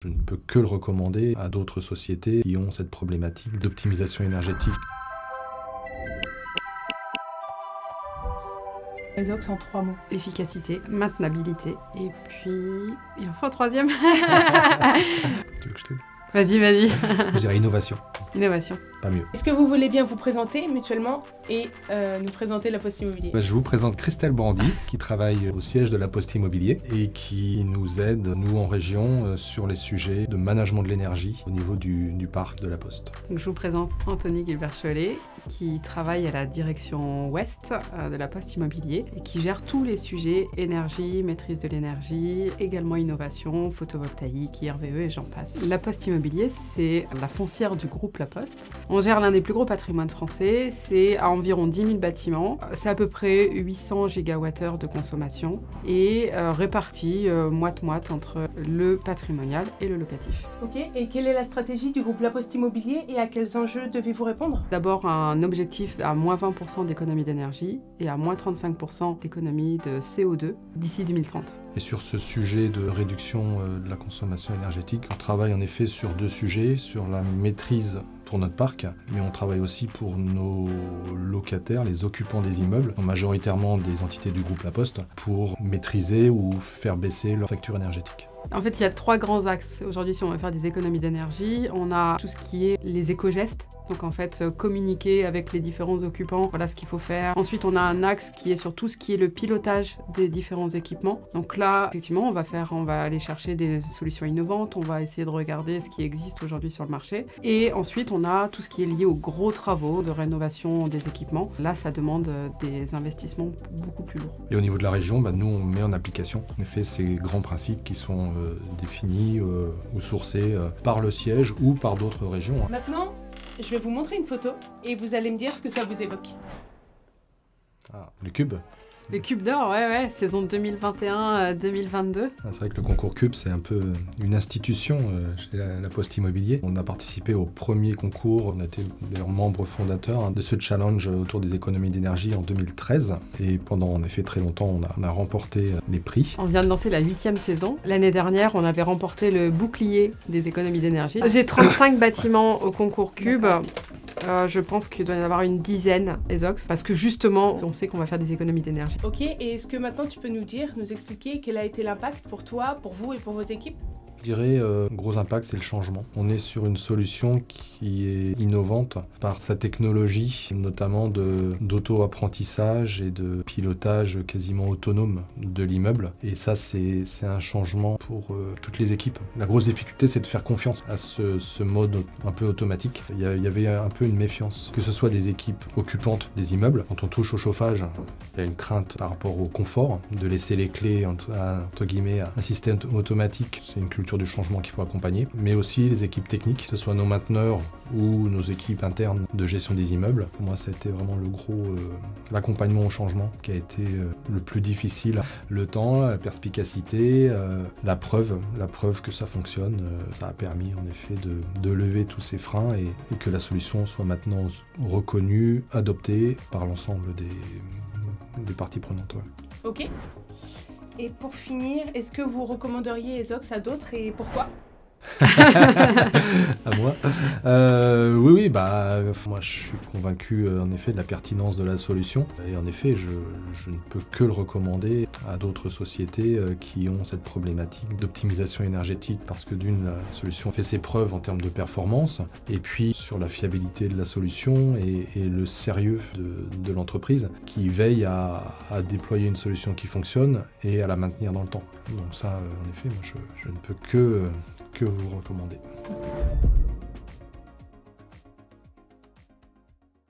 Je ne peux que le recommander à d'autres sociétés qui ont cette problématique d'optimisation énergétique. Ezox en 3 mots. Efficacité, maintenabilité, et puis... il en faut un troisième. Tu veux que je t'aide ? Vas-y. Je dirais innovation, Innovation. pas mieux. Est-ce que vous voulez bien vous présenter mutuellement et nous présenter La Poste Immobilier ? Je vous présente Christelle Brandy, qui travaille au siège de La Poste Immobilier et qui nous aide, nous en région, sur les sujets de management de l'énergie au niveau du parc de La Poste. Donc, je vous présente Anthony Guilbert-Cholet, qui travaille à la direction ouest de La Poste Immobilier et qui gère tous les sujets énergie, maîtrise de l'énergie, également innovation, photovoltaïque, IRVE et j'en passe. La Poste Immobilier, c'est la foncière du groupe La Poste. On gère l'un des plus gros patrimoines français, c'est à environ 10 000 bâtiments, c'est à peu près 800 gigawattheures de consommation et répartis moite-moite entre le patrimonial et le locatif. Ok, et quelle est la stratégie du groupe La Poste Immobilier et à quels enjeux devez-vous répondre ? D'abord, un objectif à moins 20% d'économie d'énergie et à moins 35% d'économie de CO2 d'ici 2030. Et sur ce sujet de réduction de la consommation énergétique, on travaille en effet sur deux sujets, sur la maîtrise pour notre parc, mais on travaille aussi pour nos locataires, les occupants des immeubles, majoritairement des entités du groupe La Poste, pour maîtriser ou faire baisser leur facture énergétique. En fait, il y a 3 grands axes. Aujourd'hui, si on veut faire des économies d'énergie, on a tout ce qui est les éco-gestes. Donc en fait, communiquer avec les différents occupants, voilà ce qu'il faut faire. Ensuite, on a un axe qui est sur tout ce qui est le pilotage des différents équipements. Donc là, effectivement, on va aller chercher des solutions innovantes, on va essayer de regarder ce qui existe aujourd'hui sur le marché. Et ensuite, on a tout ce qui est lié aux gros travaux de rénovation des équipements. Là, ça demande des investissements beaucoup plus lourds. Et au niveau de la région, nous, on met en application en effet ces grands principes qui sont définis ou sourcés par le siège ou par d'autres régions. Maintenant, je vais vous montrer une photo et vous allez me dire ce que ça vous évoque. Ah, le Cube. Le Cube d'Or, ouais, saison 2021-2022. C'est vrai que le concours Cube, c'est un peu une institution chez la Poste Immobilier. On a participé au premier concours, on a été d'ailleurs membre fondateur de ce challenge autour des économies d'énergie en 2013. Et pendant en effet très longtemps, on a remporté les prix. On vient de lancer la 8e saison. L'année dernière, on avait remporté le bouclier des économies d'énergie. J'ai 35 bâtiments au concours Cube. Je pense qu'il doit y en avoir une dizaine Ezox, parce que justement, on sait qu'on va faire des économies d'énergie. Ok, et est-ce que maintenant tu peux nous expliquer quel a été l'impact pour toi, pour vous et pour vos équipes ? Je dirais, gros impact, c'est le changement. On est sur une solution qui est innovante par sa technologie, notamment d'auto-apprentissage et de pilotage quasiment autonome de l'immeuble. Et ça, c'est un changement pour toutes les équipes. La grosse difficulté, c'est de faire confiance à ce mode un peu automatique. Il y avait un peu une méfiance, que ce soit des équipes occupantes des immeubles. Quand on touche au chauffage, il y a une crainte par rapport au confort, de laisser les clés, entre guillemets, à un système automatique. C'est une culture du changement qu'il faut accompagner, mais aussi les équipes techniques, que ce soit nos mainteneurs ou nos équipes internes de gestion des immeubles. Pour moi, ça a été vraiment l'accompagnement au changement qui a été le plus difficile. Le temps, la perspicacité, la preuve que ça fonctionne, ça a permis en effet de lever tous ces freins et que la solution soit maintenant reconnue, adoptée par l'ensemble des parties prenantes. Ouais. Ok. Et pour finir, est-ce que vous recommanderiez Ezox à d'autres et pourquoi ? À moi. Oui, moi je suis convaincu en effet de la pertinence de la solution. Et en effet, je ne peux que le recommander à d'autres sociétés qui ont cette problématique d'optimisation énergétique parce que la solution fait ses preuves en termes de performance et puis sur la fiabilité de la solution et le sérieux de l'entreprise qui veille à déployer une solution qui fonctionne et à la maintenir dans le temps. Donc ça, en effet, moi je ne peux que vous recommander.